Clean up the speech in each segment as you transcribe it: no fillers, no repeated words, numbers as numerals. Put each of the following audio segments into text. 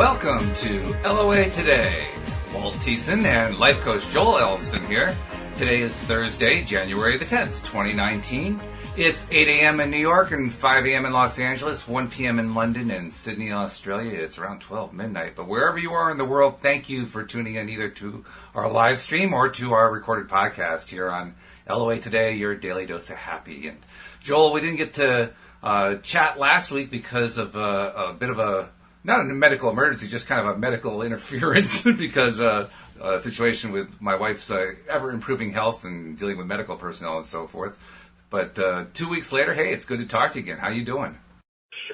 Welcome to LOA Today. Walt Thiessen and life coach Joel Elston here. Today is Thursday, January the 10th, 2019. It's 8 a.m. in New York and 5 a.m. in Los Angeles, 1 p.m. in London and Sydney, Australia. It's around 12 midnight. But wherever you are in the world, thank you for tuning in either to our live stream or to our recorded podcast here on LOA Today, your daily dose of happy. And Joel, we didn't get to chat last week because of a bit of a not a medical emergency, just kind of a medical interference because a situation with my wife's ever-improving health and dealing with medical personnel and so forth. But 2 weeks later, hey, it's good to talk to you again. How you doing?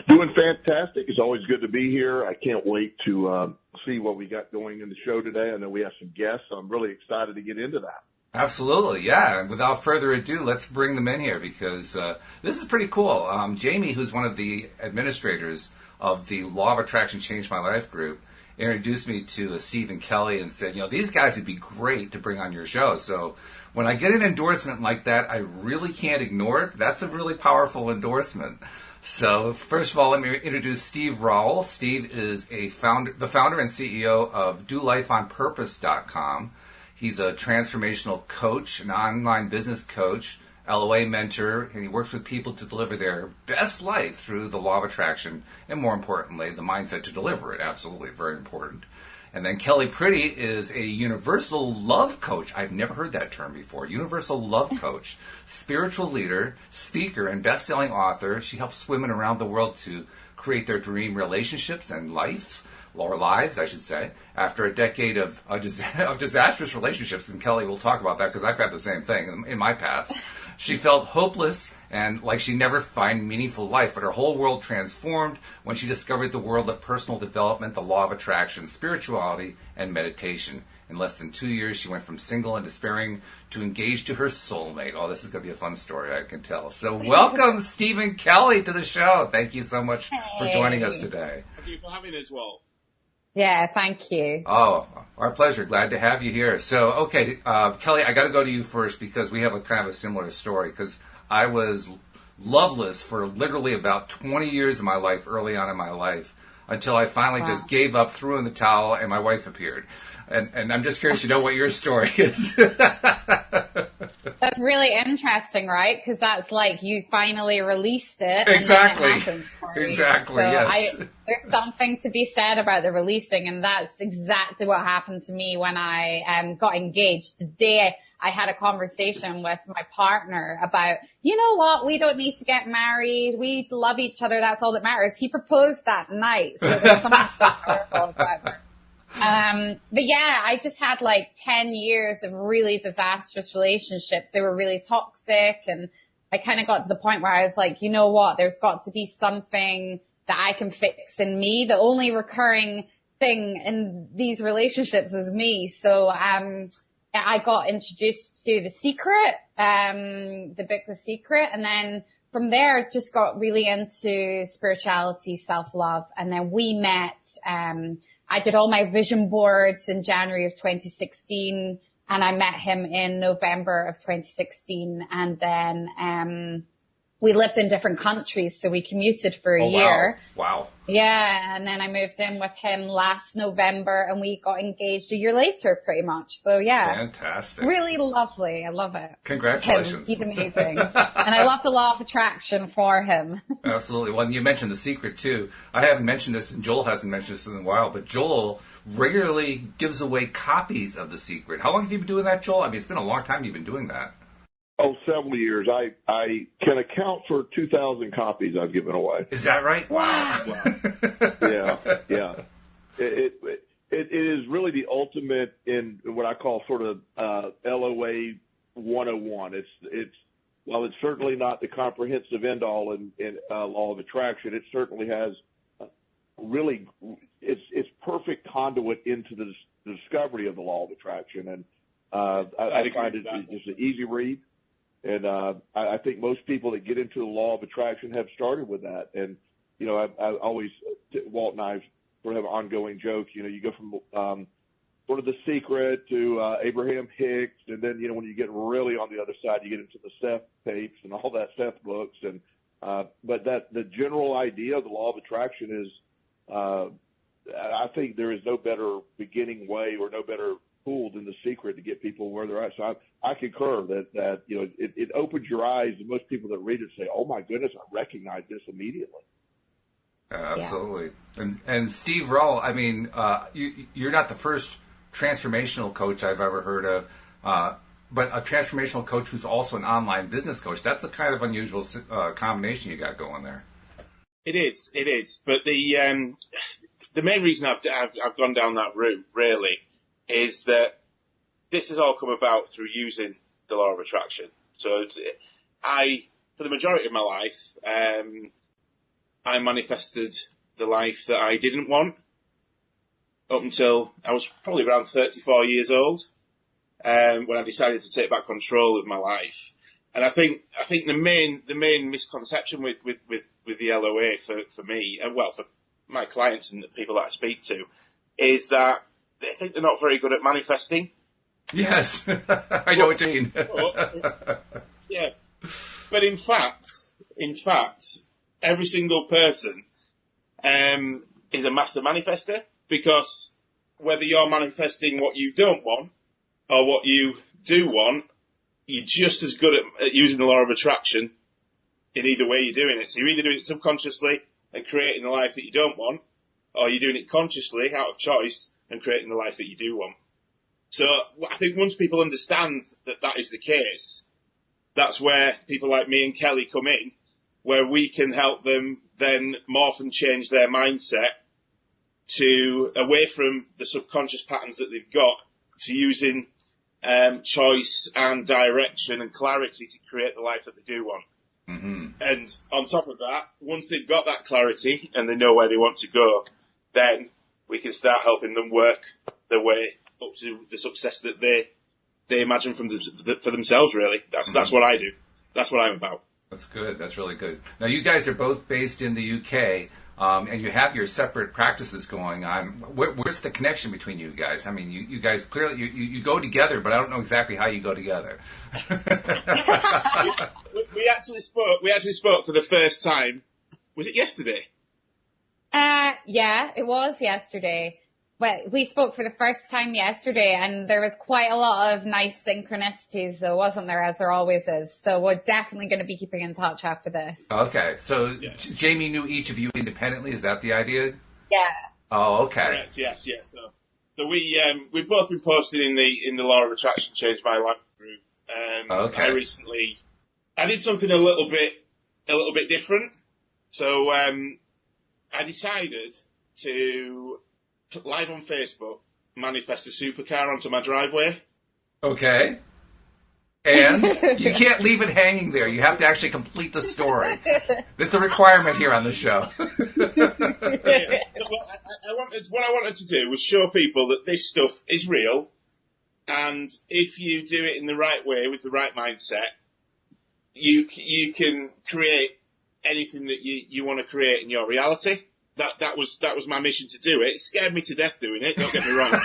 Doing fantastic. It's always good to be here. I can't wait to see what we got going in the show today. I know we have some guests, so I'm really excited to get into that. Absolutely, yeah. And without further ado, let's bring them in here because this is pretty cool. Jamie, who's one of the administrators of the Law of Attraction Changed My Life group, introduced me to Steve and Kelly and said, these guys would be great to bring on your show. So when I get an endorsement like that, I really can't ignore it. That's a really powerful endorsement. So first of all, let me introduce Steve Rowell. Steve is the founder and CEO of DoLifeOnPurpose.com. He's a transformational coach, an online business coach, LOA mentor, and he works with people to deliver their best life through the law of attraction, and more importantly, the mindset to deliver it. Absolutely, very important. And then Kelly Pretty is a universal love coach. I've never heard that term before. Universal love coach, spiritual leader, speaker, and best-selling author. She helps women around the world to create their dream relationships and lives, or lives, I should say, after a decade of disastrous relationships. And Kelly will talk about that because I've had the same thing in my past. She felt hopeless and like she never find meaningful life, but her whole world transformed when she discovered the world of personal development, the law of attraction, spirituality, and meditation. In less than 2 years, she went from single and despairing to engaged to her soulmate. Oh, this is going to be a fun story, I can tell. So welcome, Steve and Kelly, to the show. Thank you so much for joining us today. Thank you for having us, Walt. Yeah, thank you. Oh, our pleasure. Glad to have you here. So, okay, Kelly, I got to go to you first because we have a kind of a similar story. Because I was loveless for literally about 20 years of my life, early on in my life, until I finally just gave up, threw in the towel, and my wife appeared. And I'm just curious to know what your story is. That's really interesting, right? Because that's like you finally released it. Exactly. And then it happens, Exactly, so yes. There's something to be said about the releasing, and that's exactly what happened to me when I got engaged. The day I had a conversation with my partner about, you know what, we don't need to get married. We love each other. That's all that matters. He proposed that night. So there's something so powerful about it. But yeah, I just had like 10 years of really disastrous relationships. They were really toxic, and I kind of got to the point where I was like, you know what, there's got to be something that I can fix in me. The only recurring thing in these relationships is me. So, I got introduced to The Secret, the book, The Secret. And then from there, just got really into spirituality, self-love. And then we met, I did all my vision boards in January of 2016, and I met him in November of 2016. And then, we lived in different countries, so we commuted for a year. Wow. Yeah, and then I moved in with him last November, and we got engaged a year later, pretty much. So yeah. Fantastic. Really lovely. I love it. Congratulations. He's amazing. And I love the law of attraction for him. Absolutely. Well, you mentioned The Secret, too. I haven't mentioned this, and Joel hasn't mentioned this in a while, but Joel regularly gives away copies of The Secret. How long have you been doing that, Joel? I mean, it's been a long time you've been doing that. Oh, several years. I can account for 2,000 copies I've given away. Is that right? Wow. Yeah. It is really the ultimate in what I call sort of LOA 101. While it's certainly not the comprehensive end all in law of attraction, it certainly has really it's perfect conduit into the discovery of the law of attraction. And I find it just an easy read. And I think most people that get into the law of attraction have started with that. And, I always, Walt and I sort of have an ongoing joke, you go from sort of The Secret to Abraham Hicks. And then, when you get really on the other side, you get into the Seth tapes and all that Seth books. And but that the general idea of the law of attraction is I I think there is no better beginning way or no better tool than the secret to get people where they're at. So I concur that it opens your eyes, and most people that read it say, "Oh my goodness, I recognize this immediately." Absolutely. And Steve Rowell, I mean, you're not the first transformational coach I've ever heard of, but a transformational coach who's also an online business coach. That's a kind of unusual combination you got going there. It is. But the main reason I've gone down that route really is that this has all come about through using the law of attraction. So for the majority of my life, I manifested the life that I didn't want up until I was probably around 34 years old, when I decided to take back control of my life. And I think the main misconception with the LOA for me, and well, for my clients and the people that I speak to, is that they think they're not very good at manifesting. Yes, I know what you mean. Yeah, but in fact, every single person is a master manifester, because whether you're manifesting what you don't want or what you do want, you're just as good at using the law of attraction in either way you're doing it. So you're either doing it subconsciously and creating the life that you don't want, or you're doing it consciously out of choice and creating the life that you do want. So I think once people understand that that is the case, that's where people like me and Kelly come in, where we can help them then morph and change their mindset to away from the subconscious patterns that they've got to using choice and direction and clarity to create the life that they do want. Mm-hmm. And on top of that, once they've got that clarity and they know where they want to go, then we can start helping them work their way up to the success that they imagine for themselves, really. That's what I do. That's what I'm about. That's good. That's really good. Now, you guys are both based in the UK, and you have your separate practices going on. Where's the connection between you guys? I mean, you guys clearly, you go together, but I don't know exactly how you go together. we actually spoke for the first time. Was it yesterday? Yeah, it was yesterday. But we spoke for the first time yesterday, and there was quite a lot of nice synchronicities, though, wasn't there, as there always is. So we're definitely going to be keeping in touch after this. Okay. So Jamie knew each of you independently. Is that the idea? Yeah. Oh, okay. Correct. Yes. So we've both been posted in the Law of Attraction Change My Life group. Okay. I did something a little bit different. So I decided to live on Facebook, manifest a supercar onto my driveway. Okay. And you can't leave it hanging there. You have to actually complete the story. It's a requirement here on the show. Yeah. What I wanted to do was show people that this stuff is real, and if you do it in the right way with the right mindset, you can create anything that you want to create in your reality. That was my mission to do it. It scared me to death doing it, don't get me wrong.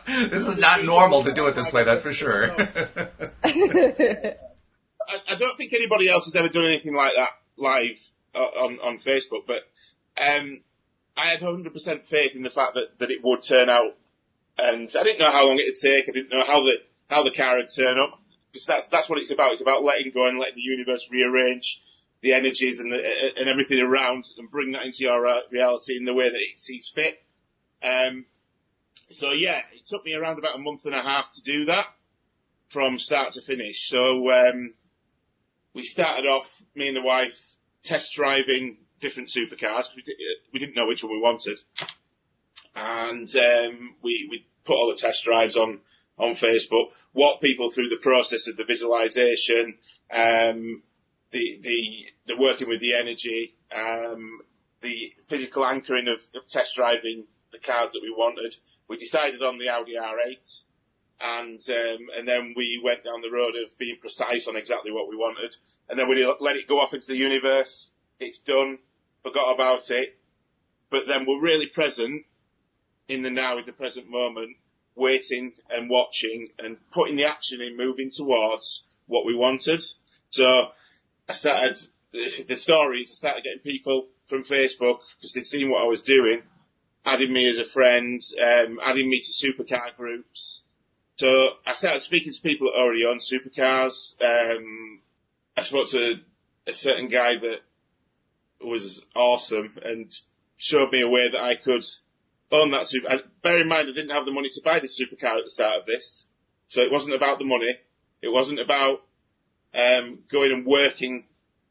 This is not normal to do it this way, that's for sure. I don't think anybody else has ever done anything like that live on Facebook, but I had 100% faith in the fact that it would turn out, and I didn't know how long it would take. I didn't know how the car would turn up, because that's what it's about. It's about letting go and letting the universe rearrange the energies and everything around and bring that into your reality in the way that it sees fit. So yeah, it took me around about a month and a half to do that from start to finish. So we started off, me and the wife, test driving different supercars. We didn't know which one we wanted. And we put all the test drives on Facebook, walk people through the process of the visualization, the working with the energy, the physical anchoring of test driving the cars that we wanted. We decided on the Audi R8, and then we went down the road of being precise on exactly what we wanted. And then we let it go off into the universe. It's done. Forgot about it. But then we're really present in the now, in the present moment, waiting and watching and putting the action in, moving towards what we wanted. So I started getting people from Facebook, because they'd seen what I was doing, adding me as a friend, adding me to supercar groups. So I started speaking to people that already own supercars. I spoke to a certain guy that was awesome and showed me a way that I could own that bear in mind, I didn't have the money to buy this supercar at the start of this. So it wasn't about the money. It wasn't about going and working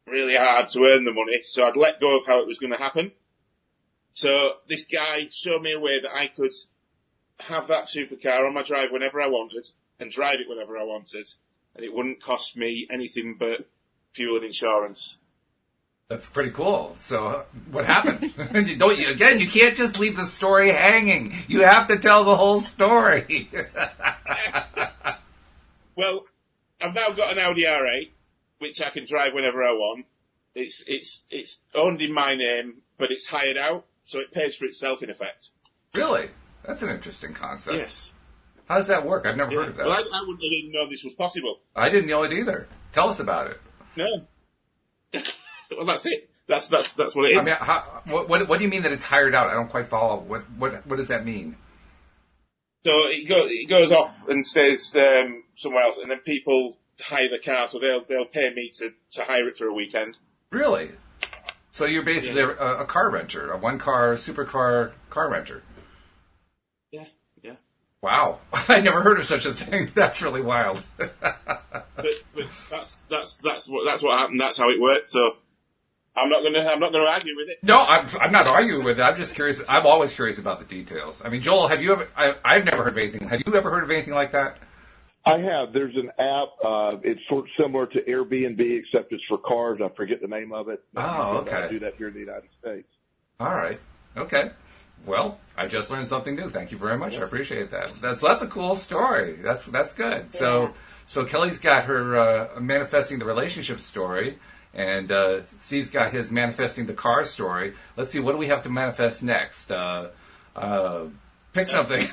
really hard to earn the money. So I'd let go of how it was going to happen. So this guy showed me a way that I could have that supercar on my drive whenever I wanted and drive it whenever I wanted. And it wouldn't cost me anything but fuel and insurance. That's pretty cool. So what happened? You can't just leave the story hanging. You have to tell the whole story. Well, I've now got an Audi R8, which I can drive whenever I want. It's owned in my name, but it's hired out, so it pays for itself in effect. Really? That's an interesting concept. Yes. How does that work? I've never heard of that. Well, I wouldn't even know this was possible. I didn't know it either. Tell us about it. No. Well, that's it. That's what it is. I mean, what do you mean that it's hired out? I don't quite follow. What does that mean? So it goes off and stays somewhere else, and then people hire the car, so they'll pay me to hire it for a weekend. Really? So you're basically a car renter, a one-car supercar car renter. Yeah. Wow, I never heard of such a thing. That's really wild. but that's what happened. That's how it works. So I'm not gonna argue with it. No, I'm not arguing with it. I'm just curious. I'm always curious about the details. I mean, Joel, have you ever? I've never heard of anything. Have you ever heard of anything like that? I have. There's an app. It's sort of similar to Airbnb, except it's for cars. I forget the name of it. Oh, okay. I do that here in the United States. All right. Okay. Well, I just learned something new. Thank you very much. I appreciate that. That's a cool story. That's good. So Kelly's got her manifesting the relationship story, and Steve's got his manifesting the car story. Let's see, what do we have to manifest next? Pick something.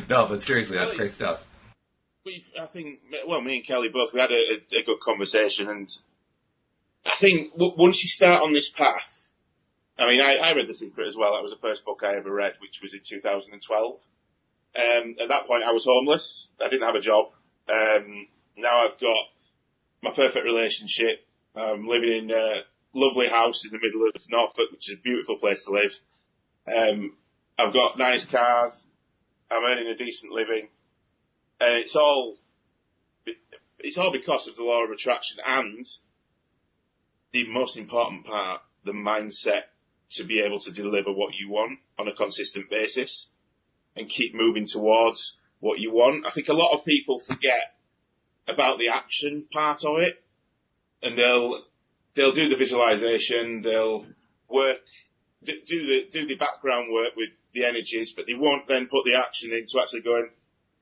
No, but seriously, that's great stuff. Me and Kelly both, we had a good conversation, and I think once you start on this path, I mean, I read The Secret as well. That was the first book I ever read, which was in 2012. At that point, I was homeless. I didn't have a job. Now I've got my perfect relationship. I'm living in a lovely house in the middle of Norfolk, which is a beautiful place to live. I've got nice cars. I'm earning a decent living. And it's all because of the law of attraction and the most important part, the mindset to be able to deliver what you want on a consistent basis and keep moving towards what you want. I think a lot of people forget about the action part of it, and they'll do the visualization, they'll do the background work with the energies, but they won't then put the action in to actually go and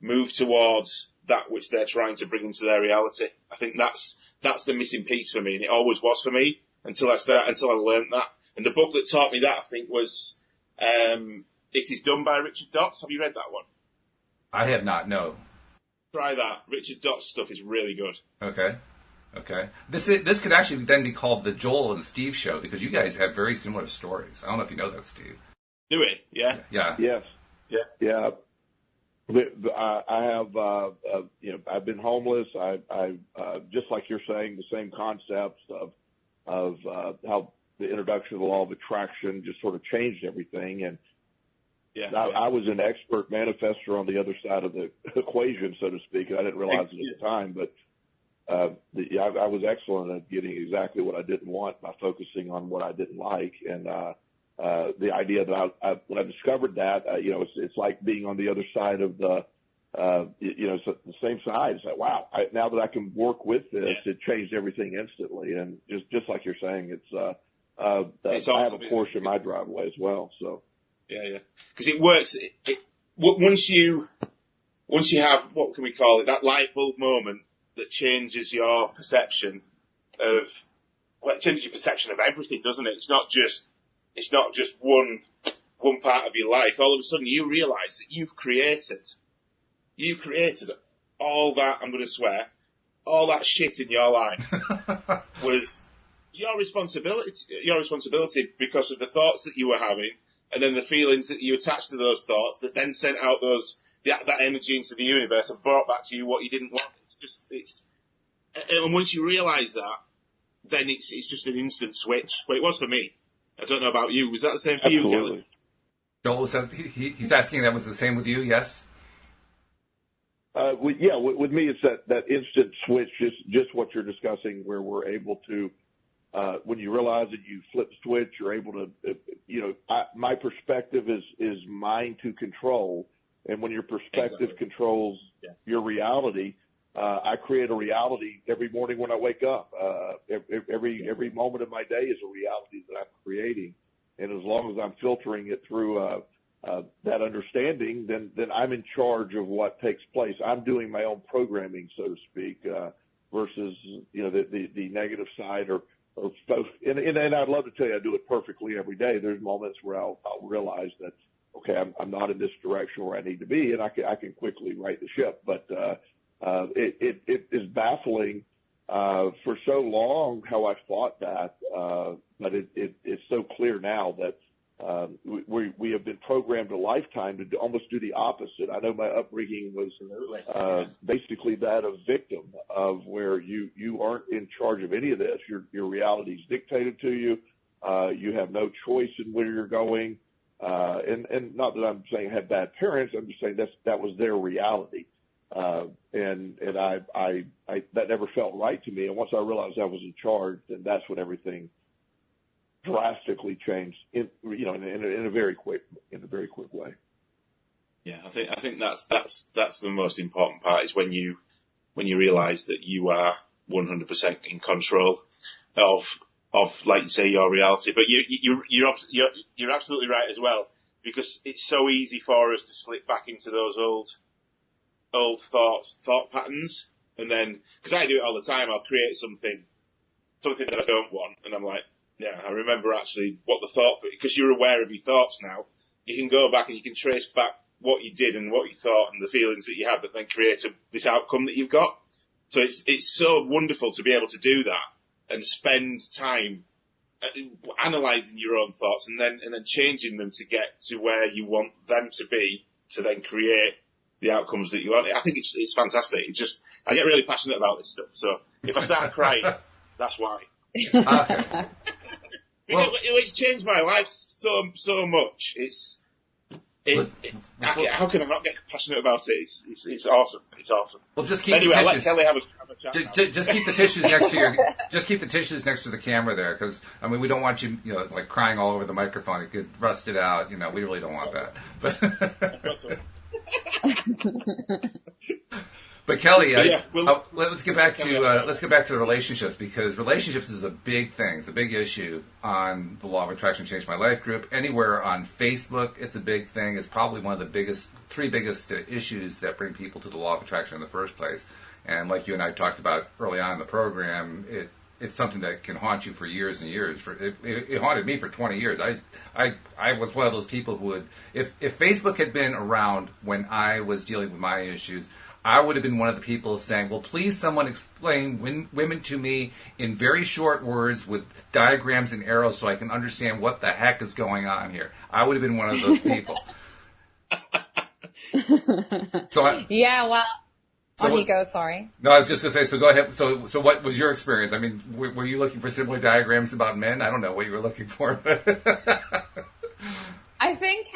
move towards that which they're trying to bring into their reality. I think that's the missing piece for me, and it always was for me until I learned that. And the book that taught me that, I think, was It Is Done by Richard Dotts. Have you read that one? I have not, no. Try that. Richard Dotts' stuff is really good. Okay. This could actually then be called the Joel and Steve Show, because you guys have very similar stories. I don't know if you know that, Steve. Do we? Yeah. Yeah. Yes. Yeah. I have, I've been homeless. I just like you're saying, the same concepts of how the introduction of the law of attraction just sort of changed everything. And I was an expert manifester on the other side of the equation, so to speak. I didn't realize it at the time, but I was excellent at getting exactly what I didn't want by focusing on what I didn't like. And the idea that when I discovered that, it's like being on the other side of the same side. It's like, wow, now that I can work with this, it changed everything instantly. And just like you're saying, it's awesome. I have a Porsche in my driveway as well. So yeah, because it works. Once you have, what can we call it, that light bulb moment that changes your perception of, well, it changes your perception of everything, doesn't it? It's not just one part of your life. All of a sudden you realise that you created all that, I'm going to swear, all that shit in your life was your responsibility because of the thoughts that you were having, and then the feelings that you attached to those thoughts that then sent out that energy into the universe and brought back to you what you didn't want. And once you realise that, then it's just an instant switch. Well, it was for me. I don't know about you. Was that the same for you, Kelly? Joel says he's asking that was the same with you. Yes. With me, it's that instant switch, just what you're discussing, where we're able to, when you realize that you flip the switch, you're able to, my perspective is mine to control. And when your perspective controls your reality, I create a reality every morning when I wake up. Every moment of my day is a reality that I'm creating. And as long as I'm filtering it through that understanding, then I'm in charge of what takes place. I'm doing my own programming, so to speak, versus the negative side or both. And I'd love to tell you I do it perfectly every day. There's moments where I'll realize that, okay, I'm not in this direction where I need to be, and I can quickly right the ship. But it is baffling for so long how I fought that, but it's so clear now that we have been programmed a lifetime to almost do the opposite. I know my upbringing was basically that of victim, of where you aren't in charge of any of this. Your reality is dictated to you. You have no choice in where you're going. And not that I'm saying I had bad parents. I'm just saying that was their reality. And I that never felt right to me. And once I realized I was in charge, then that's when everything drastically changed in a very quick way. Yeah, I think that's the most important part, is when you realize that you are 100% in control of, like you say, your reality. But you're absolutely right as well, because it's so easy for us to slip back into those old thought patterns. And then, because I do it all the time, I'll create something that I don't want, and I'm like, yeah, I remember actually what the thought, because you're aware of your thoughts now, you can go back and you can trace back what you did and what you thought and the feelings that you had, but then create this outcome that you've got. So it's so wonderful to be able to do that and spend time analysing your own thoughts and then changing them to get to where you want them to be, to then create the outcomes that you want. I think it's fantastic. I get really passionate about this stuff. So if I start crying, that's why. Okay. Well, it's changed my life so much. How can I not get passionate about it? It's awesome. It's awesome. Well, just keep anyway, the tissues. I'll let Kelly have a chat. Just keep the tissues next to Just keep the tissues next to the camera there, because we don't want you, like crying all over the microphone. It could rust it out. We really don't want that. But Kelly, let's get back to the relationships, because relationships is a big thing. It's a big issue on the Law of Attraction Changed My Life group. Anywhere on Facebook, it's a big thing. It's probably one of the three biggest issues that bring people to the Law of Attraction in the first place. And like you and I talked about early on in the program, it's something that can haunt you for years and years. It haunted me for 20 years. I was one of those people who would, if Facebook had been around when I was dealing with my issues, I would have been one of the people saying, well, please someone explain women to me in very short words with diagrams and arrows so I can understand what the heck is going on here. I would have been one of those people. On you go, sorry. No, I was just going to say, so go ahead. So what was your experience? I mean, were you looking for similar diagrams about men? I don't know what you were looking for. I think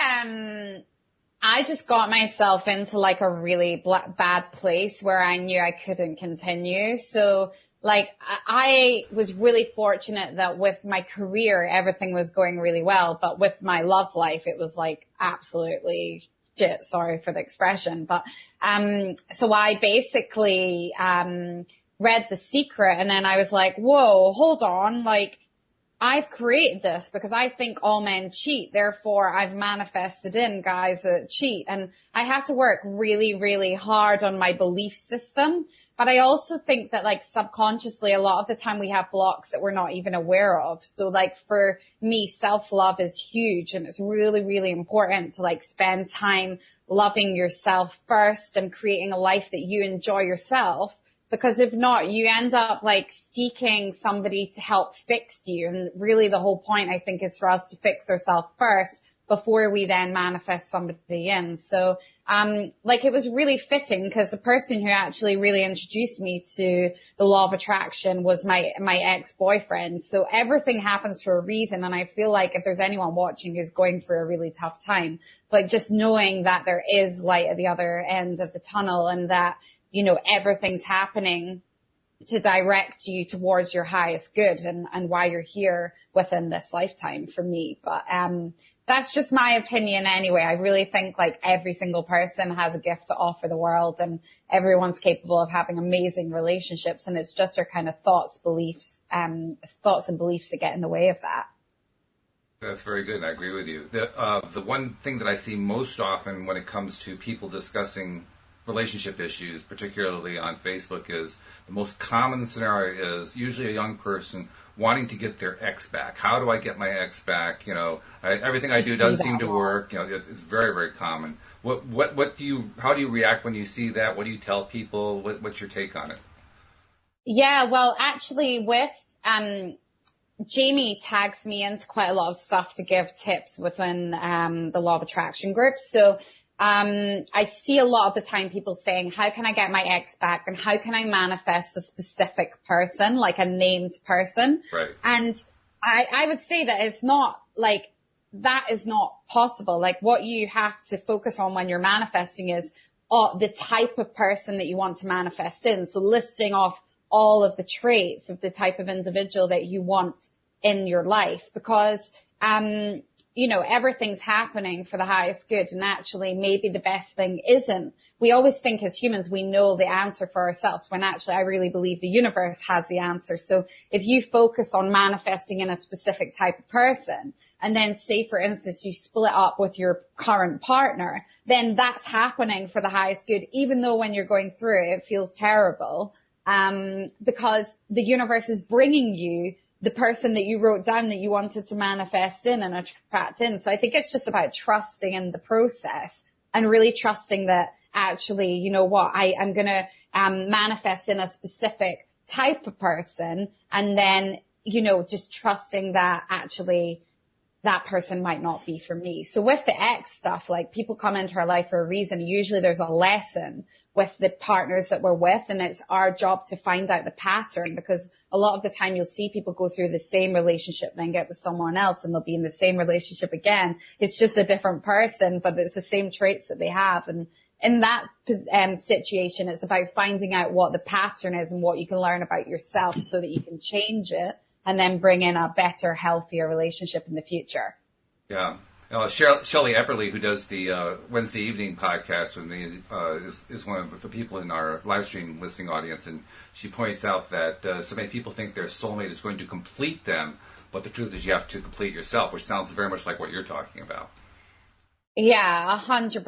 I just got myself into like a really bad place where I knew I couldn't continue. So like I was really fortunate that with my career, everything was going really well. But with my love life, it was like absolutely shit. Sorry for the expression. But so I basically read The Secret, and then I was like, whoa, hold on. Like, I've created this because I think all men cheat. Therefore, I've manifested in guys that cheat. And I have to work really, really hard on my belief system. But I also think that like subconsciously, a lot of the time we have blocks that we're not even aware of. So like for me, self-love is huge. And it's really, really important to like spend time loving yourself first and creating a life that you enjoy yourself Because if not, you end up like seeking somebody to help fix you. And really the whole point, I think, is for us to fix ourselves first before we then manifest somebody in. So, like it was really fitting because the person who actually really introduced me to the law of attraction was my ex-boyfriend. So everything happens for a reason. And I feel like if there's anyone watching who's going through a really tough time, like just knowing that there is light at the other end of the tunnel and that, you know, everything's happening to direct you towards your highest good and why you're here within this lifetime for me. But, that's just my opinion anyway. I really think like every single person has a gift to offer the world and everyone's capable of having amazing relationships. And it's just our kind of thoughts and beliefs that get in the way of that. That's very good. I agree with you. The one thing that I see most often when it comes to people discussing relationship issues, particularly on Facebook, is the most common scenario is usually a young person wanting to get their ex back. How do I get my ex back? You know, everything I do doesn't seem to work. You know, it's very, very common. How do you react when you see that? What do you tell people? What's your take on it? Yeah, well, actually with, Jamie tags me into quite a lot of stuff to give tips within, the law of attraction group. So, I see a lot of the time people saying, how can I get my ex back and how can I manifest a specific person, like a named person? Right. And I would say that it's not like, that is not possible. Like what you have to focus on when you're manifesting is the type of person that you want to manifest in. So listing off all of the traits of the type of individual that you want in your life because, you know, everything's happening for the highest good. And actually, maybe the best thing isn't. We always think as humans, we know the answer for ourselves when actually I really believe the universe has the answer. So if you focus on manifesting in a specific type of person and then say, for instance, you split up with your current partner, then that's happening for the highest good, even though when you're going through it, it feels terrible, because the universe is bringing you the person that you wrote down that you wanted to manifest in and attract in. So I think it's just about trusting in the process and really trusting that actually, you know what, I'm going to manifest in a specific type of person. And then, you know, just trusting that actually that person might not be for me. So with the ex stuff, like people come into our life for a reason. Usually there's a lesson with the partners that we're with, and it's our job to find out the pattern because a lot of the time you'll see people go through the same relationship, then get with someone else and they'll be in the same relationship again. It's just a different person, but it's the same traits that they have. And in that situation, it's about finding out what the pattern is and what you can learn about yourself so that you can change it and then bring in a better, healthier relationship in the future. Yeah. Shelley Epperly, who does the Wednesday evening podcast with me, is one of the people in our live stream listening audience, and she points out that so many people think their soulmate is going to complete them, but the truth is you have to complete yourself, which sounds very much like what you're talking about. Yeah, 100%.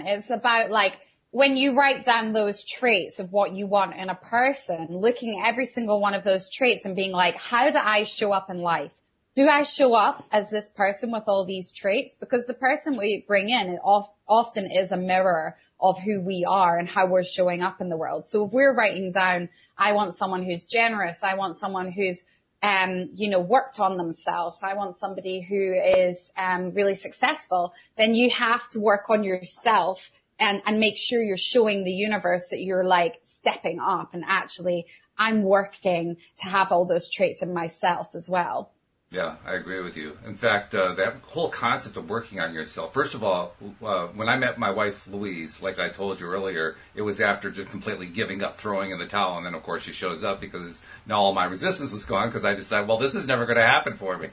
It's about like when you write down those traits of what you want in a person, looking at every single one of those traits and being like, how do I show up in life? Do I show up as this person with all these traits? Because the person we bring in often is a mirror of who we are and how we're showing up in the world. So if we're writing down, I want someone who's generous. I want someone who's, you know, worked on themselves. I want somebody who is, really successful. Then you have to work on yourself and make sure you're showing the universe that you're like stepping up and actually I'm working to have all those traits in myself as well. Yeah, I agree with you. In fact, that whole concept of working on yourself, first of all, when I met my wife, Louise, like I told you earlier, it was after just completely giving up, throwing in the towel. And then, of course, she shows up because now all my resistance was gone because I decided, well, this is never going to happen for me.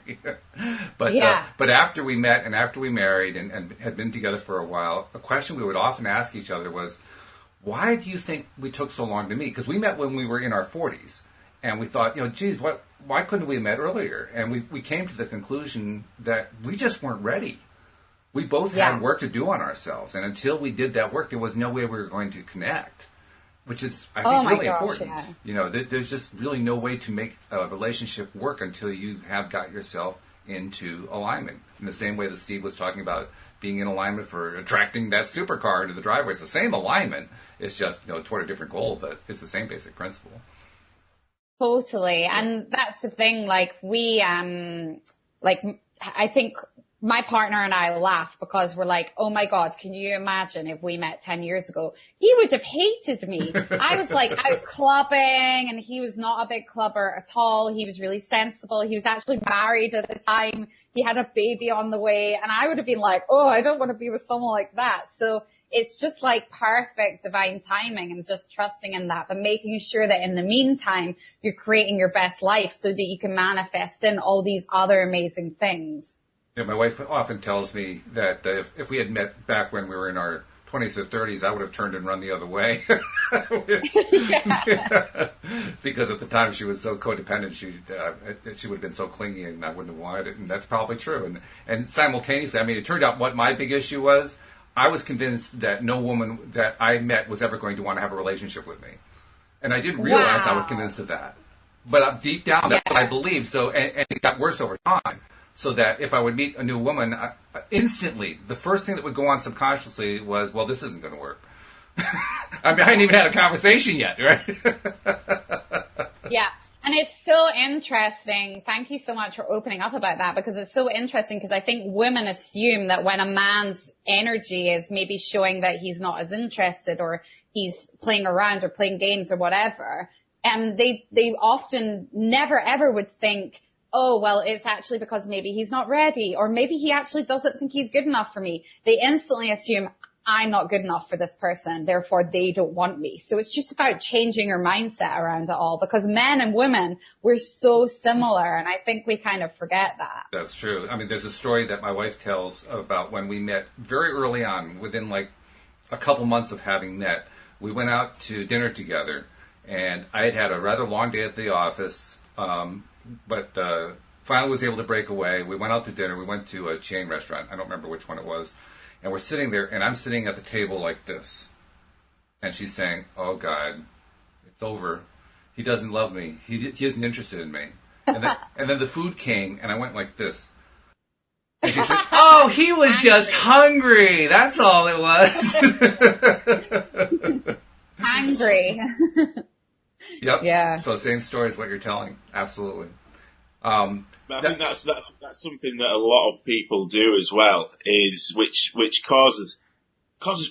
But after we met and after we married and had been together for a while, a question we would often ask each other was, why do you think we took so long to meet? Because we met when we were in our 40s. And we thought, you know, geez, why couldn't we have met earlier? And we came to the conclusion that we just weren't ready. We both had work to do on ourselves. And until we did that work, there was no way we were going to connect, which is, I think, really important. Yeah. You know, there's just really no way to make a relationship work until you have got yourself into alignment. In the same way that Steve was talking about being in alignment for attracting that supercar into the driveway. It's the same alignment. It's just, toward a different goal, but it's the same basic principle. Totally. And that's the thing, like I think my partner and I laugh because we're like, oh my God, can you imagine if we met 10 years ago? He would have hated me. I was like out clubbing and he was not a big clubber at all. He was really sensible. He was actually married at the time. He had a baby on the way and I would have been like, oh, I don't want to be with someone like that. So it's just like perfect divine timing and just trusting in that, but making sure that in the meantime, you're creating your best life so that you can manifest in all these other amazing things. My wife often tells me that if we had met back when we were in our 20s or 30s, I would have turned and run the other way. Because at the time she was so codependent, she would have been so clingy and I wouldn't have wanted it. And that's probably true. And simultaneously, I mean, it turned out what my big issue was, I was convinced that no woman that I met was ever going to want to have a relationship with me. And I didn't realize I was convinced of that. But deep down, that's what I believed. So, and it got worse over time. So that if I would meet a new woman, instantly, the first thing that would go on subconsciously was, well, this isn't going to work. I mean, I hadn't even had a conversation yet, right? Yeah. And it's so interesting. Thank you so much for opening up about that, because it's so interesting, because I think women assume that when a man's energy is maybe showing that he's not as interested or he's playing around or playing games or whatever, and they often never ever would think, oh, well, it's actually because maybe he's not ready, or maybe he actually doesn't think he's good enough for me. They instantly assume I'm not good enough for this person, therefore they don't want me. So it's just about changing your mindset around it all, because men and women, we're so similar, and I think we kind of forget that. That's true. I mean, there's a story that my wife tells about when we met very early on, within like a couple months of having met. We went out to dinner together, and I had had a rather long day at the office, but finally was able to break away. We went out to dinner. We went to a chain restaurant. I don't remember which one it was. And we're sitting there, and I'm sitting at the table like this. And she's saying, oh, God, it's over. He doesn't love me. He isn't interested in me. And then the food came, and I went like this. And she said, oh, he was just hungry. That's all it was. Hungry. Yep. Yeah. So same story as what you're telling. Absolutely. But I think that's something that a lot of people do as well, is which causes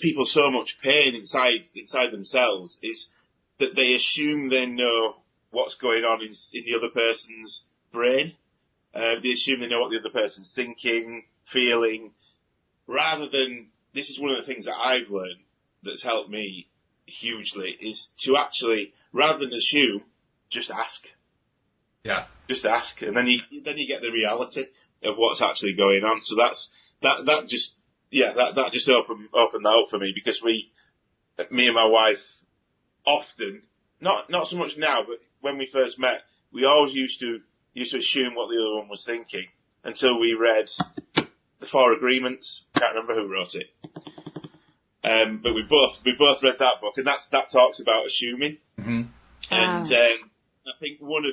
people so much pain inside themselves, is that they assume they know what's going on in the other person's brain. They assume they know what the other person's thinking, feeling, rather than, this is one of the things that I've learned that's helped me hugely, is to actually, rather than assume, just ask. Yeah. Just ask, and then you get the reality of what's actually going on. So that just opened that up for me, because me and my wife often, not so much now, but when we first met, we always used to assume what the other one was thinking until we read the Four Agreements. Can't remember who wrote it, but we both read that book, and that talks about assuming. Mm-hmm. And I think one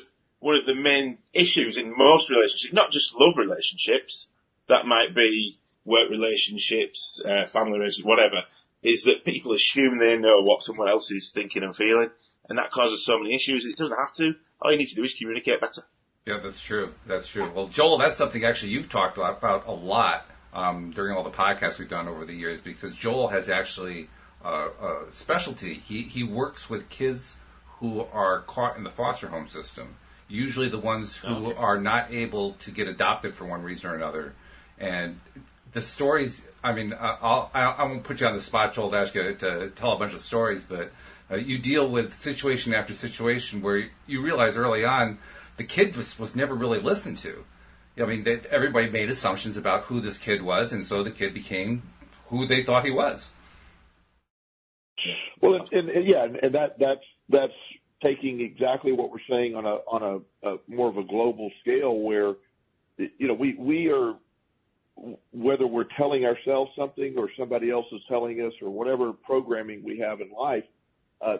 of the main issues in most relationships, not just love relationships, that might be work relationships, family relationships, whatever, is that people assume they know what someone else is thinking and feeling, and that causes so many issues. It doesn't have to. All you need to do is communicate better. Yeah, that's true. That's true. Well, Joel, that's something actually you've talked about a lot during all the podcasts we've done over the years, because Joel has actually a specialty. He works with kids who are caught in the foster home system. Usually the ones who are not able to get adopted for one reason or another. And the stories, I mean, I won't put you on the spot, Joel, to ask you to tell a bunch of stories, but you deal with situation after situation where you realize early on the kid was never really listened to. I mean, everybody made assumptions about who this kid was, and so the kid became who they thought he was. Well, and that's taking exactly what we're saying on a more of a global scale, where, you know, we are, whether we're telling ourselves something or somebody else is telling us, or whatever programming we have in life,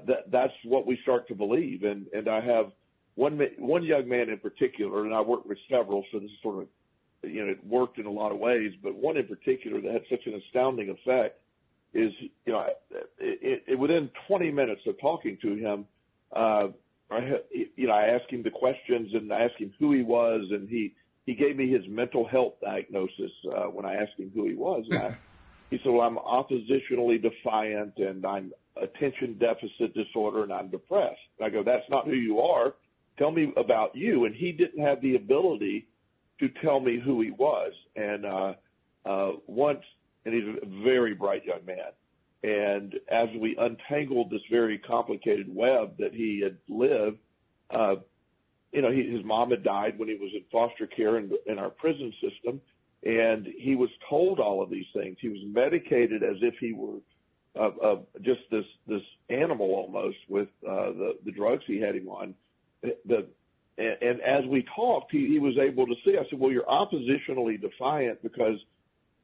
that's what we start to believe. And I have one young man in particular, and I work with several, so this is sort of it worked in a lot of ways, but one in particular that had such an astounding effect is, within 20 minutes of talking to him, I asked him the questions and I asked him who he was, and he gave me his mental health diagnosis when I asked him who he was. And he said, well, I'm oppositionally defiant and I'm attention deficit disorder and I'm depressed. And I go, that's not who you are. Tell me about you. And he didn't have the ability to tell me who he was. And and he's a very bright young man. And as we untangled this very complicated web that he had lived, his mom had died when he was in foster care in our prison system, and he was told all of these things. He was medicated as if he were just this animal almost with the drugs he had him on. And as we talked, he was able to see. I said, well, you're oppositionally defiant because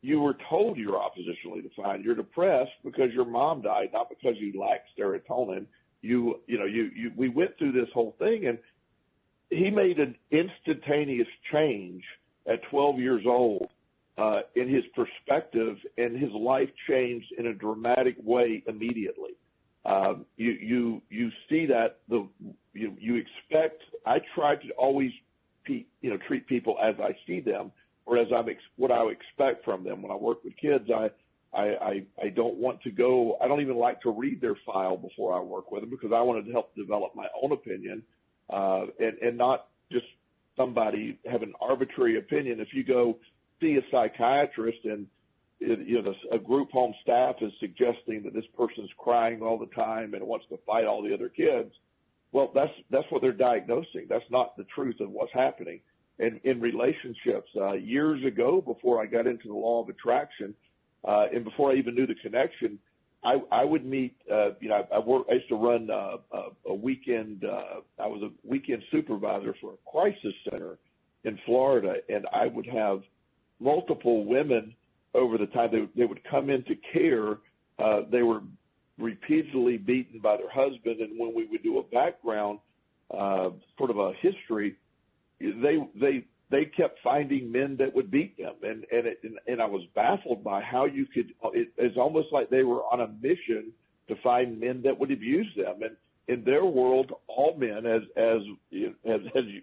you were told you're oppositionally defiant. You're depressed because your mom died, not because you lack serotonin. We went through this whole thing, and he made an instantaneous change at 12 years old in his perspective, and his life changed in a dramatic way immediately. You see that you expect. I try to always treat people as I see them, or as what I expect from them. When I work with kids, I don't want to go. I don't even like to read their file before I work with them because I wanted to help develop my own opinion, and not just somebody have an arbitrary opinion. If you go see a psychiatrist and a group home staff is suggesting that this person's crying all the time and wants to fight all the other kids, well, that's what they're diagnosing. That's not the truth of what's happening. And in relationships, years ago, before I got into the law of attraction, and before I even knew the connection, I would meet. I used to run a weekend. I was a weekend supervisor for a crisis center in Florida, and I would have multiple women over the time. They would come into care. They were repeatedly beaten by their husband, and when we would do a background, sort of a history, they kept finding men that would beat them, and I was baffled by how you could. It's almost like they were on a mission to find men that would abuse them. And in their world, all men, as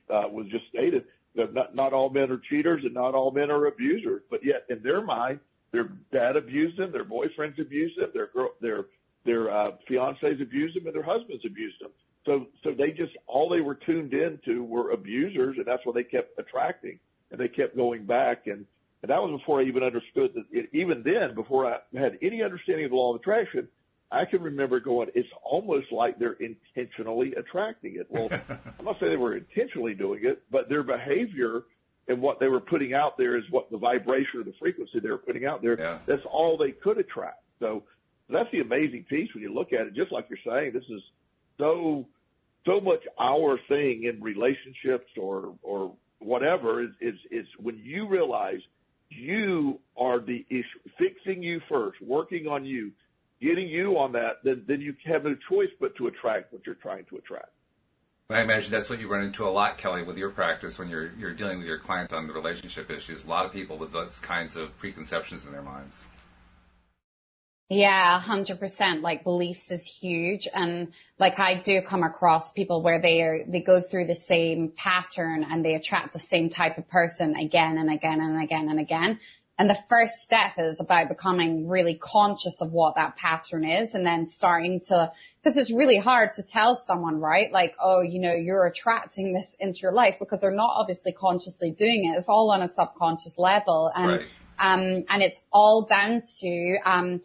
was just stated, not all men are cheaters and not all men are abusers. But yet, in their mind, their dad abused them, their boyfriends abused them, their fiancés abused them, and their husbands abused them. So they just, all they were tuned into were abusers, and that's what they kept attracting, and they kept going back. And that was before I even understood that. Even then, before I had any understanding of the law of attraction, I can remember going, it's almost like they're intentionally attracting it. Well, I'm not saying they were intentionally doing it, but their behavior and what they were putting out there is what the vibration or the frequency they were putting out there. Yeah. That's all they could attract. So that's the amazing piece when you look at it. Just like you're saying, this is so much our thing in relationships or whatever is when you realize you are the issue, fixing you first, working on you, getting you on that, then you have no choice but to attract what you're trying to attract. I imagine that's what you run into a lot, Kelly, with your practice when you're dealing with your clients on the relationship issues. A lot of people with those kinds of preconceptions in their minds. Yeah, 100%. Like, beliefs is huge. And like, I do come across people where they go through the same pattern and they attract the same type of person again and again and again and again. And the first step is about becoming really conscious of what that pattern is, and then starting to, because it's really hard to tell someone, right? Like, oh, you're attracting this into your life, because they're not obviously consciously doing it. It's all on a subconscious level. And, right. And it's all down to,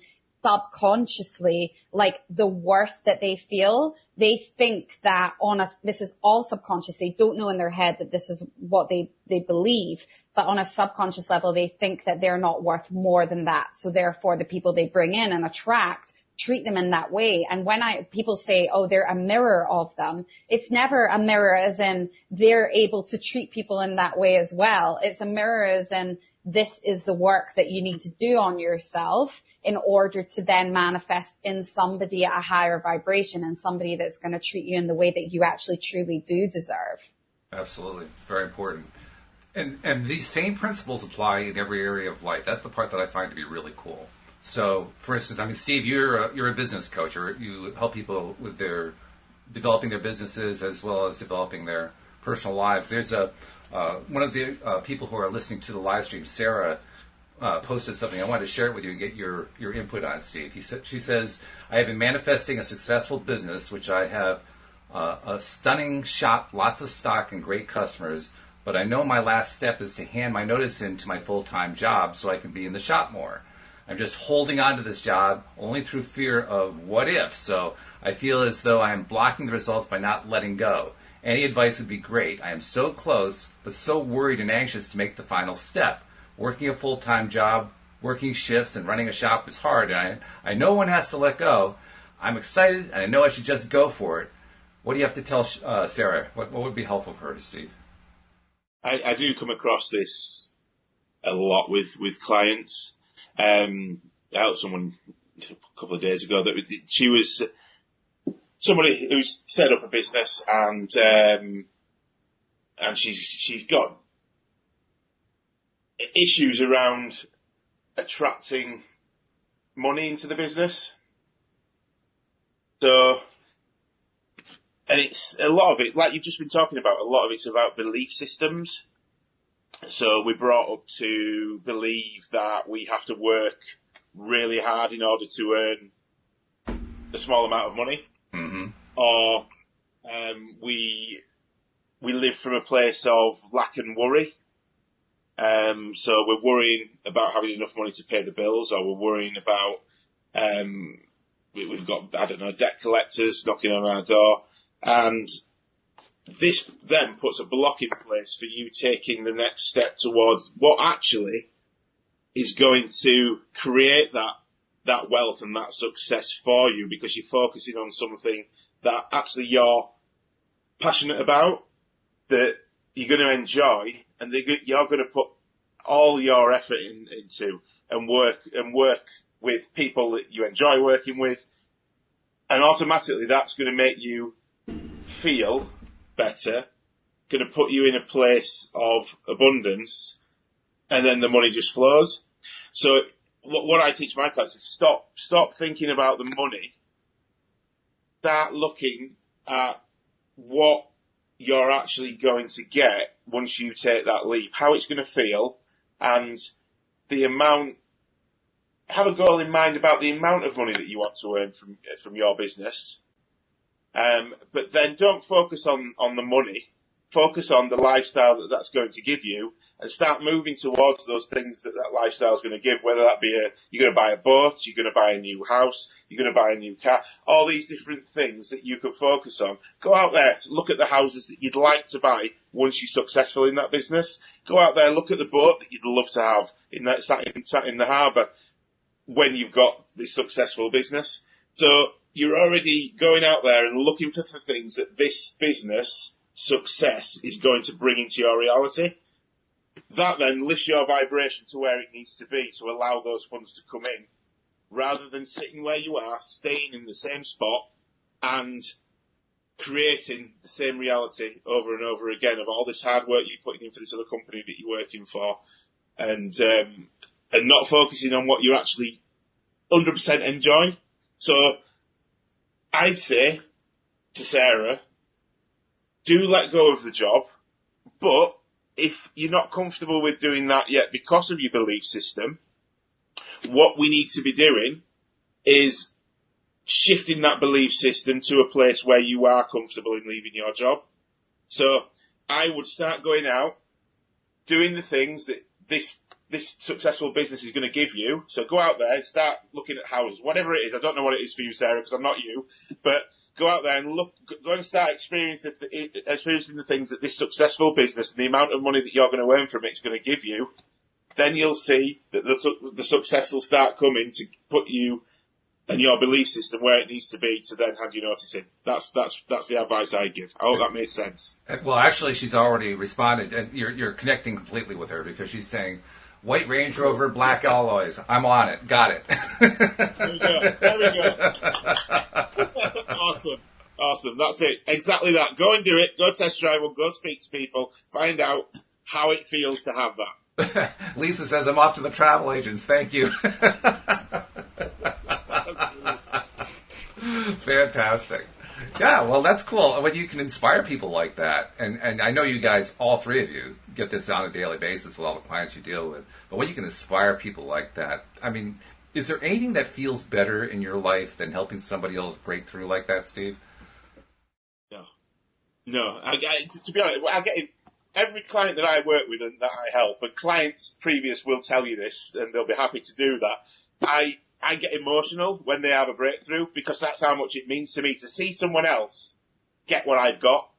subconsciously, like the worth that they feel. They think that this is all subconscious. They don't know in their head that this is what they believe, but on a subconscious level, they think that they're not worth more than that. So therefore, the people they bring in and attract treat them in that way. And when people say, oh, they're a mirror of them, it's never a mirror as in they're able to treat people in that way as well. It's a mirror as in this is the work that you need to do on yourself in order to then manifest in somebody at a higher vibration and somebody that's going to treat you in the way that you actually truly do deserve. Absolutely. Very important. And these same principles apply in every area of life. That's the part that I find to be really cool. So, for instance, I mean, Steve, you're a business coach, or you help people with their developing their businesses as well as developing their personal lives. There's one of the people who are listening to the live stream, Sarah, posted something. I wanted to share it with you and get your input on it, Steve. She says, I have been manifesting a successful business, which I have a stunning shop, lots of stock, and great customers. But I know my last step is to hand my notice in to my full-time job so I can be in the shop more. I'm just holding on to this job only through fear of what if. So I feel as though I am blocking the results by not letting go. Any advice would be great. I am so close, but so worried and anxious to make the final step. Working a full-time job, working shifts, and running a shop is hard. And I know one has to let go. I'm excited, and I know I should just go for it. What do you have to tell Sarah? What would be helpful for her, Steve? I do come across this a lot with clients. I helped someone a couple of days ago that she was somebody who's set up a business and she's got issues around attracting money into the business. So, and it's a lot of it, like you've just been talking about, a lot of it's about belief systems. So we're brought up to believe that we have to work really hard in order to earn a small amount of money. Mm-hmm. Or we live from a place of lack and worry. So we're worrying about having enough money to pay the bills, or we're worrying about we've got, I don't know, debt collectors knocking on our door. And this then puts a block in place for you taking the next step towards what actually is going to create that wealth and that success for you, because you're focusing on something that actually you're passionate about, that you're going to enjoy, and you're going to put all your effort into and work with people that you enjoy working with. And automatically that's going to make you feel better, going to put you in a place of abundance, and then the money just flows. So what I teach my clients is stop thinking about the money. Start looking at what you're actually going to get once you take that leap, how it's going to feel, and the amount. Have a goal in mind about the amount of money that you want to earn from your business. But then don't focus on the money. Focus on the lifestyle that's going to give you, and start moving towards those things that lifestyle is going to give, whether that be you're going to buy a boat, you're going to buy a new house, you're going to buy a new car, all these different things that you can focus on. Go out there, look at the houses that you'd like to buy once you're successful in that business. Go out there, look at the boat that you'd love to have sat in the harbour when you've got this successful business. So you're already going out there and looking for the things that this business success is going to bring into your reality. That then lifts your vibration to where it needs to be to allow those funds to come in, rather than sitting where you are, staying in the same spot and creating the same reality over and over again of all this hard work you're putting in for this other company that you're working for, and not focusing on what you actually 100% enjoy. So I'd say to Sarah, do let go of the job, but if you're not comfortable with doing that yet because of your belief system, what we need to be doing is shifting that belief system to a place where you are comfortable in leaving your job. So I would start going out, doing the things that this successful business is going to give you. So go out there, start looking at houses, whatever it is. I don't know what it is for you, Sarah, because I'm not you, but go out there and go and start experiencing the things that this successful business and the amount of money that you're going to earn from it is going to give you. Then you'll see that the success will start coming to put you and your belief system where it needs to be to then hand your notice in. That's the advice I give. I hope that makes sense. Well, actually, she's already responded, and you're connecting completely with her, because she's saying, white Range Rover, black alloys. I'm on it. Got it. There we go. Awesome. That's it. Exactly that. Go and do it. Go test drive one. Go speak to people. Find out how it feels to have that. Lisa says, I'm off to the travel agents. Thank you. Fantastic. Yeah, well, that's cool. When you can inspire people like that, and I know you guys, all three of you, get this on a daily basis with all the clients you deal with, but when you can inspire people like that, I mean, is there anything that feels better in your life than helping somebody else break through like that, Steve? No. To be honest, I get every client that I work with and that I help, and clients previous will tell you this, and they'll be happy to do that. I get emotional when they have a breakthrough, because that's how much it means to me to see someone else get what I've got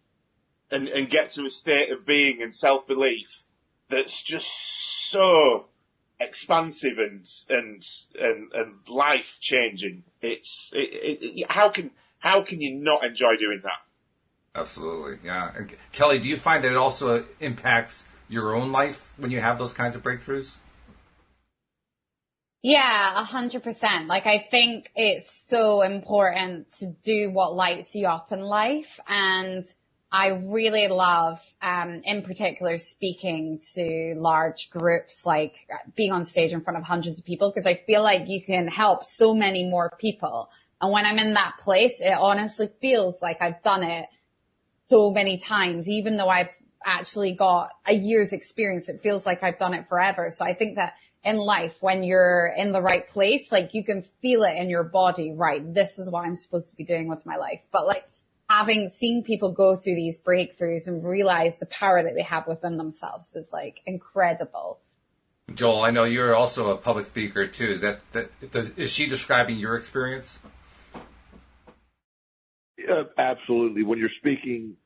and get to a state of being and self-belief that's just so expansive and life changing. How can you not enjoy doing that? Absolutely, yeah. And Kelly, do you find that it also impacts your own life when you have those kinds of breakthroughs? Yeah, 100%. Like, I think it's so important to do what lights you up in life. And I really love, in particular, speaking to large groups, like being on stage in front of hundreds of people, because I feel like you can help so many more people. And when I'm in that place, it honestly feels like I've done it so many times, even though I've actually got a year's experience, it feels like I've done it forever. So I think that in life, when you're in the right place, like you can feel it in your body, right? This is what I'm supposed to be doing with my life. But like seen people go through these breakthroughs and realize the power that they have within themselves is like incredible. Joel, I know you're also a public speaker too. Is she describing your experience? Yeah, absolutely. When you're speaking,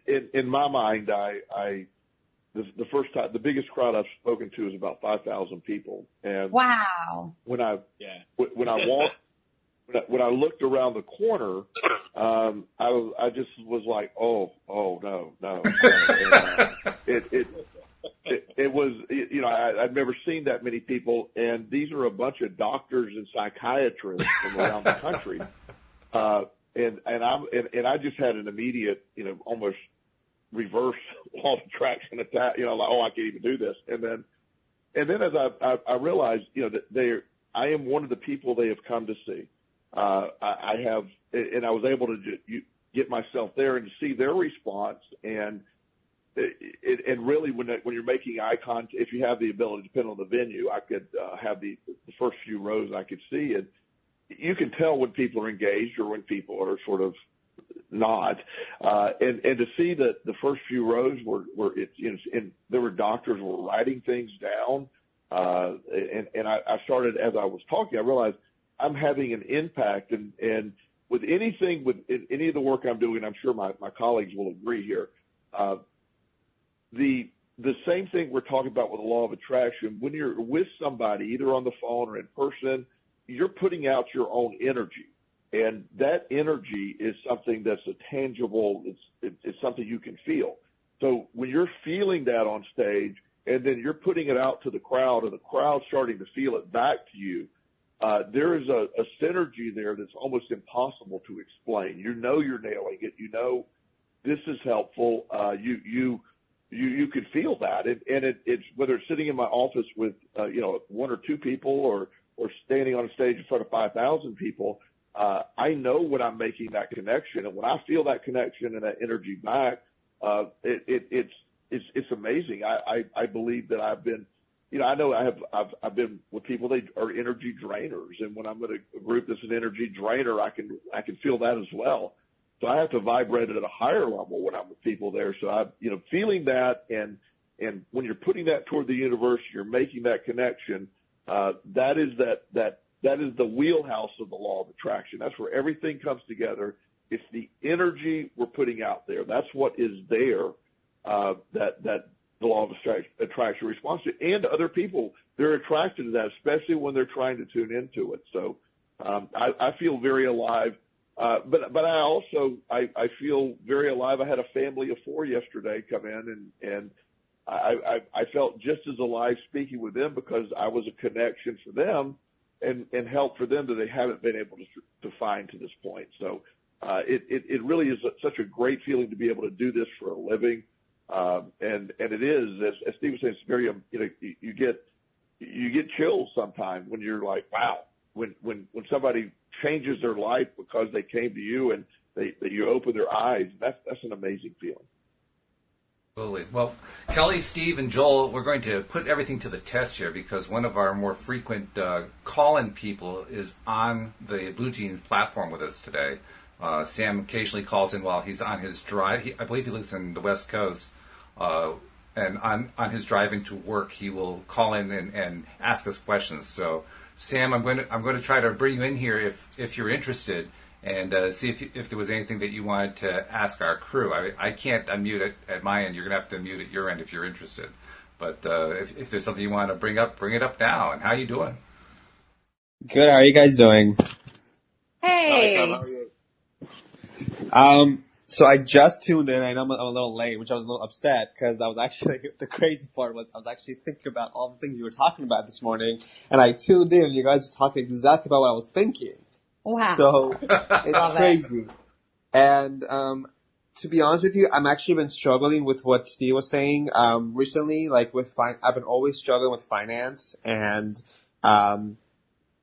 in my mind, the first time, the biggest crowd I've spoken to is about 5,000 people. And wow. When I looked around the corner, I just was like, oh no. It was, I'd never seen that many people, and these are a bunch of doctors and psychiatrists from around the country. And I just had an immediate, almost reverse law of attraction attack, like, oh, I can't even do this. And then as I realized, that I am one of the people they have come to see. I was able to get myself there and to see their response. And really when you're making eye contact, if you have the ability, depending on the venue, I could have the first few rows I could see, and you can tell when people are engaged or when people are sort of not. And to see that the first few rows and there were doctors were writing things down. And I started, as I was talking, I realized I'm having an impact, and with anything, with any of the work I'm doing, I'm sure my colleagues will agree here. The same thing we're talking about with the law of attraction, when you're with somebody, either on the phone or in person, you're putting out your own energy. And that energy is something that's a tangible, it's something you can feel. So when you're feeling that on stage and then you're putting it out to the crowd and the crowd's starting to feel it back to you, there is a synergy there that's almost impossible to explain. You're nailing it. This is helpful. You can feel that. And it's whether it's sitting in my office with, one or two people or standing on a stage in front of 5,000 people, I know when I'm making that connection, and when I feel that connection and that energy back, it's amazing. I believe that I've been, I know I've been with people, they are energy drainers, and when I'm with a group that's an energy drainer, I can feel that as well. So I have to vibrate it at a higher level when I'm with people there. So feeling that, and when you're putting that toward the universe, you're making that connection. That is the wheelhouse of the law of attraction. That's where everything comes together. It's the energy we're putting out there. That's what is there, that the law of attraction responds to. And other people, they're attracted to that, especially when they're trying to tune into it. So I feel very alive. But I also, I feel very alive. I had a family of 4 yesterday come in, and I felt just as alive speaking with them because I was a connection for them and help for them that they haven't been able to find to this point. So it really is such a great feeling to be able to do this for a living. And it is, as Steve was saying, it's very, you get chills sometimes when you're like, wow, when somebody changes their life because they came to you and you open their eyes, that's an amazing feeling. Absolutely. Well, Kelly, Steve, and Joel, we're going to put everything to the test here because one of our more frequent call-in people is on the Blue Jeans platform with us today. Sam occasionally calls in while he's on his drive. I believe he lives in the West Coast. And on his drive into work, he will call in and ask us questions. So, Sam, I'm going to try to bring you in here if you're interested, and see if there was anything that you wanted to ask our crew. I can't unmute it at my end. You're going to have to mute at your end if you're interested. But if there's something you want to bring it up now. And how you doing? Good. How are you guys doing? Hey. Hi, Sam, how are you? So I just tuned in. I know I'm a little late, which I was a little upset because I was actually, the crazy part was I was actually thinking about all the things you were talking about this morning, and I tuned in and you guys were talking exactly about what I was thinking. Wow. So it's crazy. And to be honest with you, I'm actually been struggling with what Steve was saying recently. Like I've been always struggling with finance and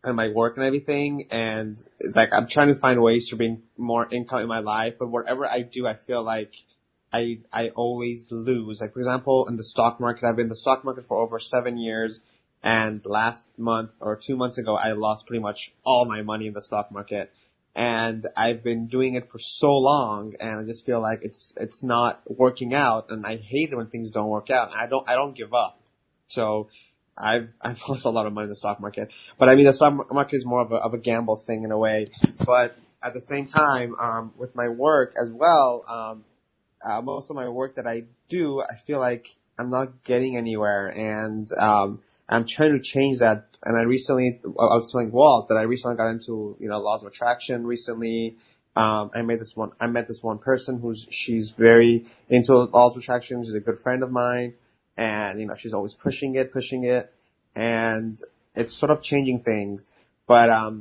my work and everything, and like I'm trying to find ways to bring more income in my life, but whatever I do, I feel like I always lose. Like for example, in the stock market, I've been in the stock market for over 7 years, and last month or 2 months ago, I lost pretty much all my money in the stock market. And I've been doing it for so long, and I just feel like it's not working out, and I hate it when things don't work out. And I don't give up. So I've lost a lot of money in the stock market, but I mean the stock market is more of a gamble thing in a way. But at the same time, with my work as well, most of my work that I do, I feel like I'm not getting anywhere, and I'm trying to change that. And I was telling Walt that I recently got into laws of attraction recently. I met this one person she's very into laws of attraction. She's a good friend of mine. And, she's always pushing it, and it's sort of changing things. But, at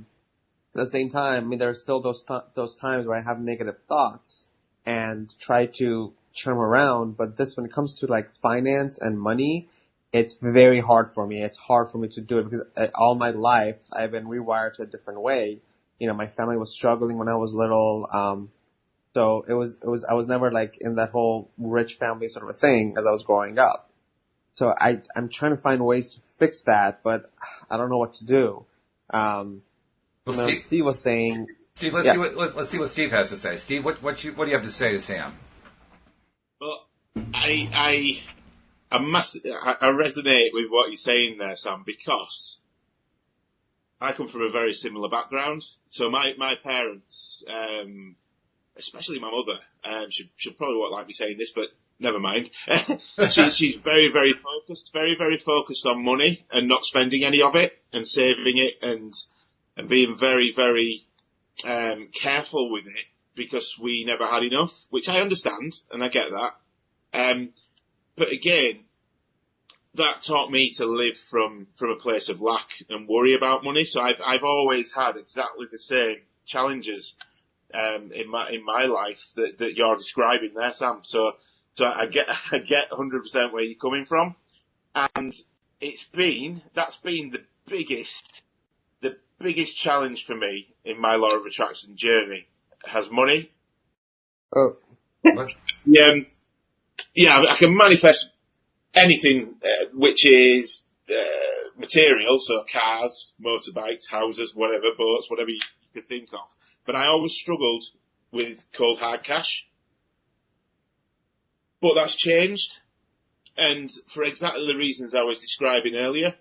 the same time, I mean, there are still those times where I have negative thoughts and try to turn them around. But when it comes to like finance and money, it's very hard for me. It's hard for me to do it because all my life I've been rewired to a different way. My family was struggling when I was little. So I was never like in that whole rich family sort of a thing as I was growing up. So I'm trying to find ways to fix that, but I don't know what to do. Steve was saying. Steve, let's see what Steve has to say. Steve, what do you have to say to Sam? Well, I resonate with what you're saying there, Sam, because I come from a very similar background. So my parents, especially my mother, she'll probably won't like me saying this, but never mind. She's very, very focused, very, very focused on money and not spending any of it and saving it and being very, very careful with it because we never had enough, which I understand and I get that. But again, that taught me to live from a place of lack and worry about money. So I've always had exactly the same challenges in my life that you're describing there, Sam. So I get 100% where you're coming from, and that's been the biggest challenge for me in my law of attraction journey has money. Oh, yeah, I can manifest anything which is material, so cars, motorbikes, houses, whatever, boats, whatever you could think of. But I always struggled with cold hard cash. But that's changed, and for exactly the reasons I was describing earlier.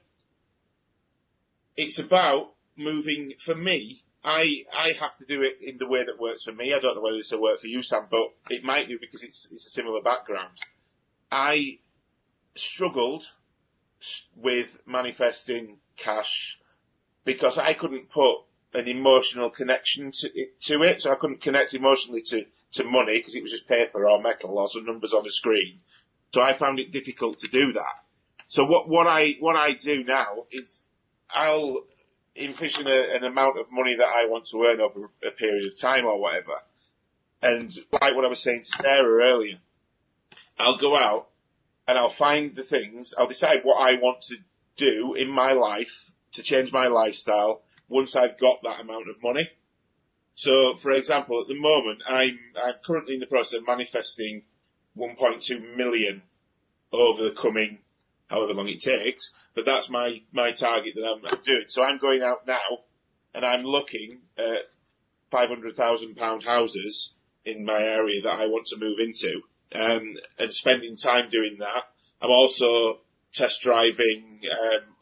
It's about moving, for me, I have to do it in the way that works for me. I don't know whether this will work for you, Sam, but it might do because it's a similar background. I struggled with manifesting cash because I couldn't put an emotional connection to it, so I couldn't connect emotionally to money because it was just paper or metal or some numbers on a screen. So I found it difficult to do that. So what I do now is I'll envision an amount of money that I want to earn over a period of time or whatever. And like what I was saying to Sarah earlier, I'll go out and I'll find the things, I'll decide what I want to do in my life to change my lifestyle once I've got that amount of money. So, for example, at the moment, I'm currently in the process of manifesting 1.2 million over the coming however long it takes, but that's my target that I'm doing. So I'm going out now and I'm looking at £500,000 houses in my area that I want to move into, and spending time doing that. I'm also test driving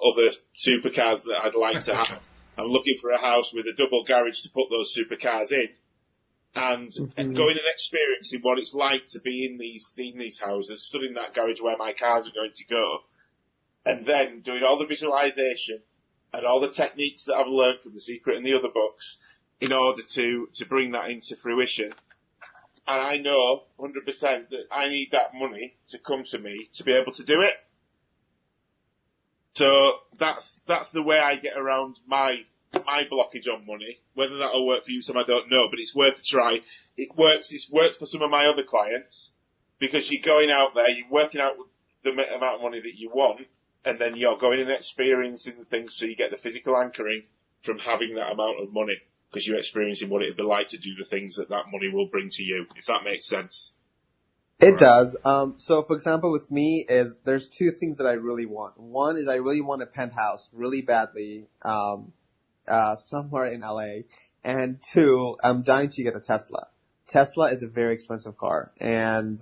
other supercars that I'd like to have. I'm looking for a house with a double garage to put those supercars in, and going and experiencing what it's like to be in these houses, stood in that garage where my cars are going to go, and then doing all the visualization and all the techniques that I've learned from The Secret and the other books in order to bring that into fruition. And I know 100% that I need that money to come to me to be able to do it. So that's the way I get around my blockage on money. Whether that'll work for you, some I don't know, but it's worth a try. It works. It's worked for some of my other clients because you're going out there, you're working out the amount of money that you want, and then you're going and experiencing the things so you get the physical anchoring from having that amount of money because you're experiencing what it'd be like to do the things that money will bring to you, if that makes sense. It does. So for example, with me there's two things that I really want. One is I really want a penthouse really badly, somewhere in LA. And two, I'm dying to get a Tesla. Tesla is a very expensive car. And,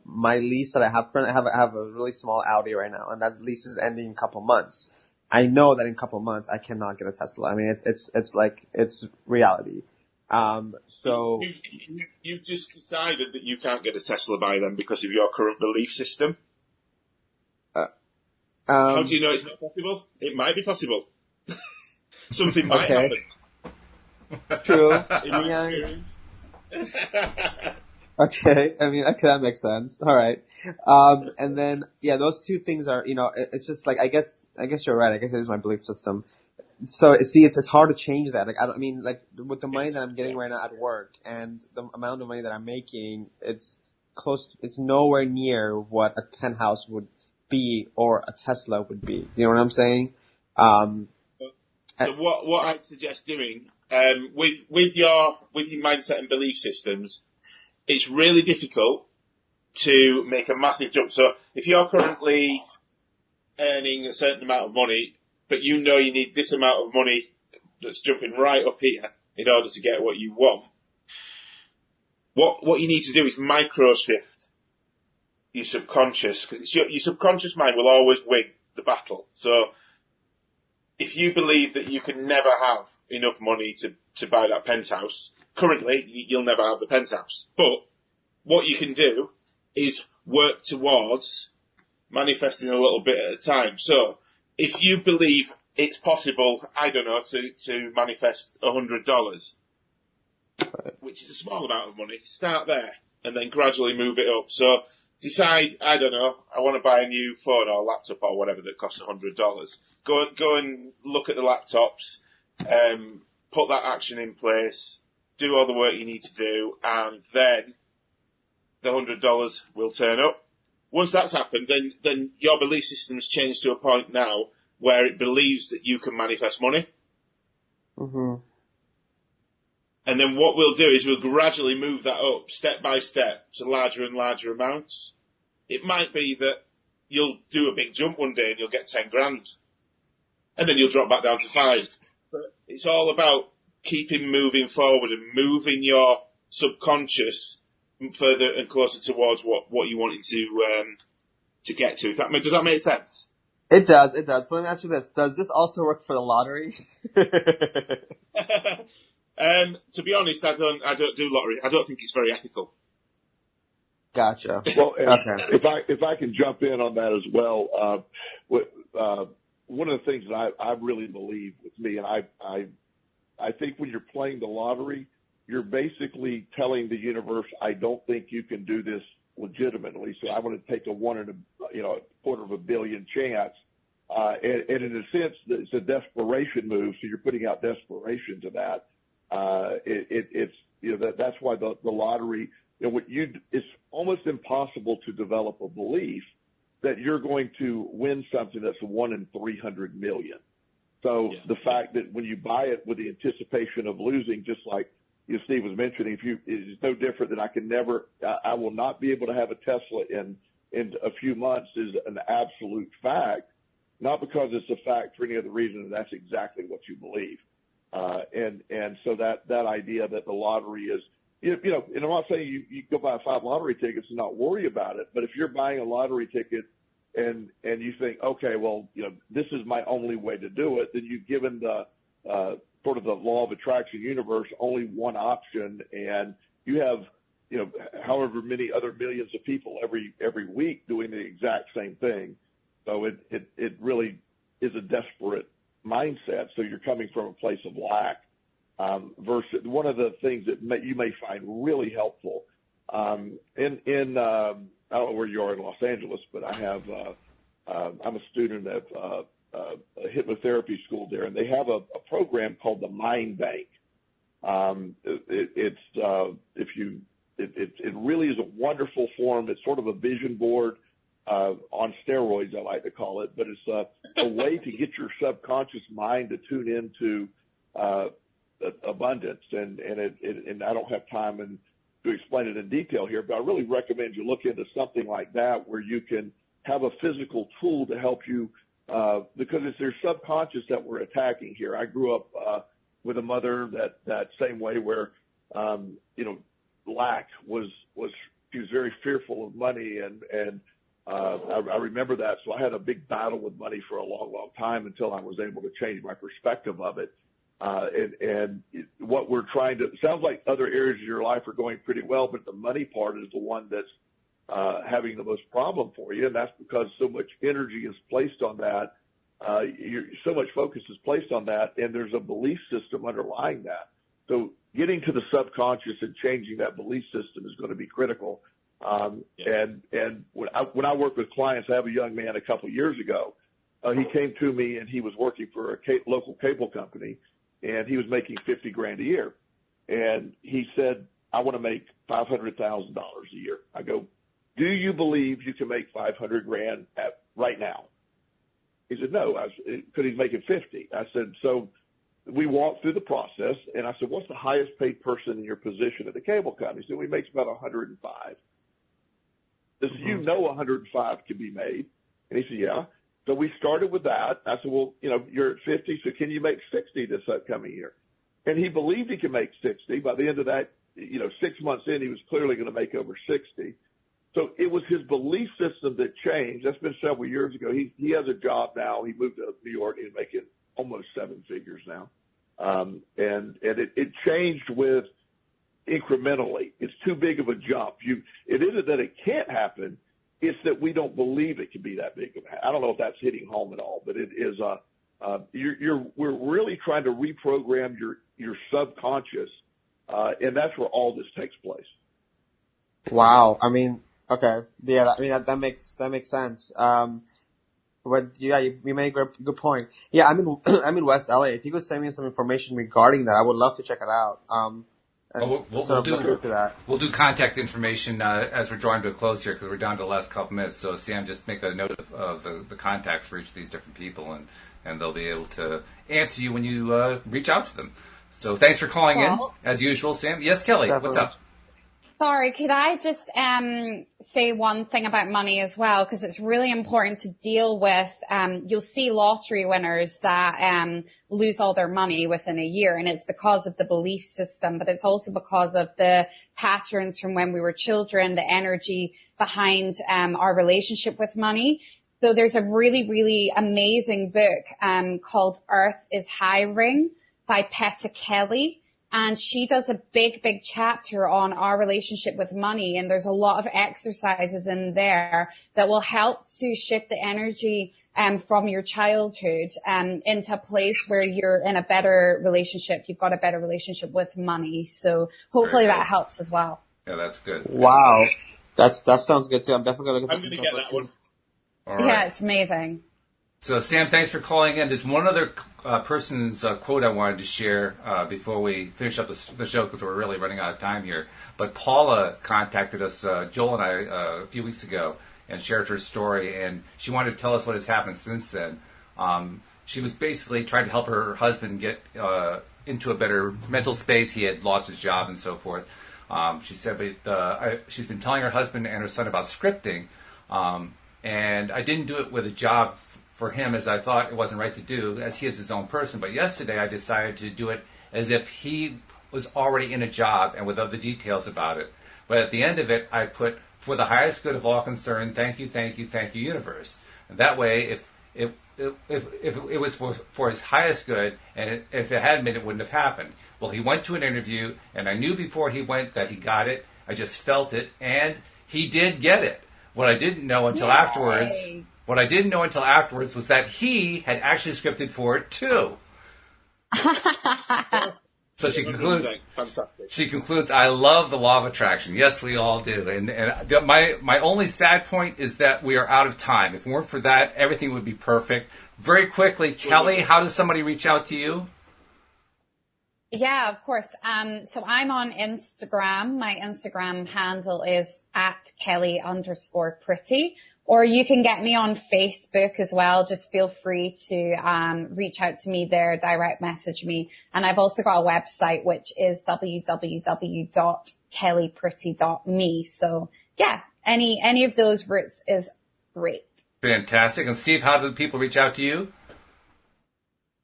my lease that I have currently, I have a really small Audi right now, and that lease is ending in a couple months. I know that in a couple months I cannot get a Tesla. I mean, it's reality. So you've just decided that you can't get a Tesla by then because of your current belief system. How do you know it's not possible? It might be possible. Something might happen. True. In my experience. Okay. I mean, okay, that makes sense. All right. And then, yeah, those two things are, it's just like, I guess you're right. I guess it is my belief system. So, see, it's hard to change that. Like, with the money that I'm getting right now at work and the amount of money that I'm making, it's nowhere near what a penthouse would be or a Tesla would be. Do you know what I'm saying? So what I'd suggest doing, with your mindset and belief systems, it's really difficult to make a massive jump. So if you're currently earning a certain amount of money, but you know you need this amount of money that's jumping right up here in order to get what you want, what you need to do is micro shift your subconscious, because your subconscious mind will always win the battle. So if you believe that you can never have enough money to buy that penthouse, currently you'll never have the penthouse. But what you can do is work towards manifesting a little bit at a time. So if you believe it's possible, I don't know, to manifest $100, which is a small amount of money, start there and then gradually move it up. So decide, I don't know, I want to buy a new phone or laptop or whatever that costs $100. Go and look at the laptops, put that action in place, do all the work you need to do, and then the $100 will turn up. Once that's happened, then your belief system's changed to a point now where it believes that you can manifest money. Mm-hmm. And then what we'll do is we'll gradually move that up step by step to larger and larger amounts. It might be that you'll do a big jump one day and you'll get 10 grand. And then you'll drop back down to 5. But it's all about keeping moving forward and moving your subconscious further and closer towards what you wanted to get to. Does that make sense? It does. So let me ask you this. Does this also work for the lottery? To be honest, I don't do lottery. I don't think it's very ethical. Gotcha. Well, okay. if I can jump in on that as well, one of the things that I really believe with me, and I think when you're playing the lottery, you're basically telling the universe, I don't think you can do this legitimately. So I'm going to take a $250 million chance. And in a sense, it's a desperation move. So you're putting out desperation to that. That's why the lottery it's almost impossible to develop a belief that you're going to win something that's a 1 in 300 million. So the fact that when you buy it with the anticipation of losing, just like Steve was mentioning, it's no different than I will not be able to have a Tesla in a few months is an absolute fact, not because it's a fact for any other reason, and that's exactly what you believe. And so that idea that the lottery is, and I'm not saying you go buy 5 lottery tickets and not worry about it, but if you're buying a lottery ticket and you think, okay, well, this is my only way to do it, then you've given the sort of the law of attraction universe only one option, and you have, however many other millions of people every week doing the exact same thing. So it really is a desperate mindset. So you're coming from a place of lack, versus one of the things that you may find really helpful, I don't know where you are in Los Angeles, but I have, I'm a student at a hypnotherapy school there, and they have a program called the Mind Bank. It really is a wonderful form. It's sort of a vision board on steroids, I like to call it, but it's a way to get your subconscious mind to tune into abundance. And I don't have time to explain it in detail here, but I really recommend you look into something like that where you can have a physical tool to help you, because it's their subconscious that we're attacking here. I grew up with a mother that same way where, lack was she was very fearful of money, and I remember that. So I had a big battle with money for a long, long time until I was able to change my perspective of it. And what we're trying to, it sounds like other areas of your life are going pretty well, but the money part is the one that's having the most problem for you. And that's because so much energy is placed on that. So much focus is placed on that, and there's a belief system underlying that. So getting to the subconscious and changing that belief system is going to be critical. And when I work with clients, I have a young man a couple of years ago. He came to me and he was working for a local cable company, and he was making $50,000 a year. And he said, I want to make $500,000 a year. I go, do you believe you can make $500,000 right now? He said, no, because he's making 50. I said, so we walked through the process, and I said, what's the highest paid person in your position at the cable company? He said, well, he makes about 105. I said, you know 105 can be made. And he said, yeah. So we started with that. I said, well, you're at 50, so can you make 60 this upcoming year? And he believed he could make 60. By the end of that, 6 months in, he was clearly going to make over 60. So it was his belief system that changed. That's been several years ago. He has a job now. He moved to New York. He's making almost 7 figures now. And it changed with incrementally. It's too big of a jump. It isn't that it can't happen. It's that we don't believe it can be that big of a. I don't know if that's hitting home at all, but it is. We're really trying to reprogram your subconscious, and that's where all this takes place. Wow. I mean, okay, yeah. I mean that makes sense. But yeah, you make a good point. Yeah, I'm in West LA. If you could send me some information regarding that, I would love to check it out. We'll do contact information as we're drawing to a close here because we're down to the last couple minutes. So Sam, just make a note of the contacts for each of these different people, and they'll be able to answer you when you reach out to them. So thanks for calling in, as usual, Sam. Yes, Kelly, definitely. What's up? Sorry, could I just say one thing about money as well? Because it's really important to deal with. You'll see lottery winners that lose all their money within a year, and it's because of the belief system, but it's also because of the patterns from when we were children, the energy behind our relationship with money. So there's a really, really amazing book called Earth is Hiring by Peta Kelly. And she does a big, big chapter on our relationship with money. And there's a lot of exercises in there that will help to shift the energy from your childhood into a place where you're in a better relationship. You've got a better relationship with money. So hopefully that helps as well. Yeah, that's good. Wow. That sounds good too. I'm definitely going to get that one. All right. Yeah, it's amazing. So, Sam, thanks for calling in. There's one other person's quote I wanted to share before we finish up the show, because we're really running out of time here. But Paula contacted us, Joel and I, a few weeks ago, and shared her story, and she wanted to tell us what has happened since then. She was basically trying to help her husband get into a better mental space. He had lost his job and so forth. She said she's been telling her husband and her son about scripting, and I didn't do it with a job for him, as I thought it wasn't right to do, as he is his own person. But yesterday I decided to do it as if he was already in a job and with other details about it. But at the end of it, I put, for the highest good of all concerned, thank you, universe. And that way, if it was for his highest good, and if it hadn't been, it wouldn't have happened. Well, he went to an interview, and I knew before he went that he got it. I just felt it, and he did get it. What I didn't know until afterwards was that he had actually scripted for it too. So she concludes. Fantastic. She concludes, I love the law of attraction. Yes, we all do. And my only sad point is that we are out of time. If it weren't for that, everything would be perfect. Very quickly, Kelly, how does somebody reach out to you? Yeah, of course. So I'm on Instagram. My Instagram handle is @Kelly_pretty. Or you can get me on Facebook as well. Just feel free to reach out to me there, direct message me. And I've also got a website, which is www.kellypretty.me. So yeah, any of those routes is great. Fantastic. And Steve, how do people reach out to you?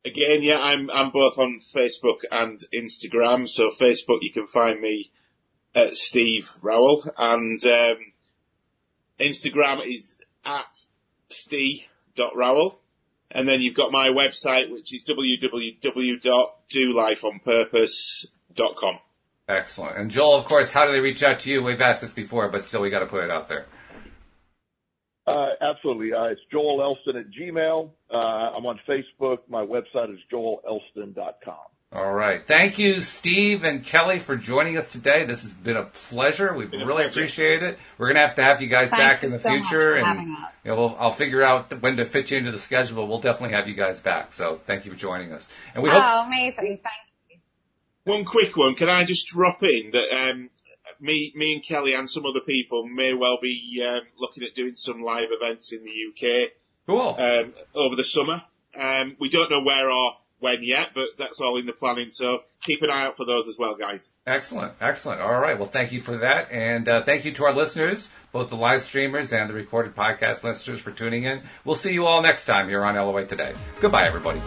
Again, yeah, I'm both on Facebook and Instagram. So Facebook, you can find me at Steve Rowell, and Instagram is @steve.rowell. And then you've got my website, which is www.dolifeonpurpose.com. Excellent. And Joel, of course, how do they reach out to you? We've asked this before, but still we got to put it out there. Absolutely. It's Joel Elston at Gmail. I'm on Facebook. My website is joelelston.com. All right. Thank you, Steve and Kelly, for joining us today. This has been a pleasure. We've really appreciated it. We're going to have you guys back in the future. And I'll figure out when to fit you into the schedule, but we'll definitely have you guys back. So thank you for joining us. And we hope. Amazing. Thank you. One quick one. Can I just drop in that me and Kelly and some other people may well be looking at doing some live events in the UK. Cool. Over the summer. We don't know where or when yet, but that's all in the planning. So keep an eye out for those as well, guys. Excellent. All right. Well, thank you for that. And thank you to our listeners, both the live streamers and the recorded podcast listeners, for tuning in. We'll see you all next time here on LOA Today. Goodbye, everybody.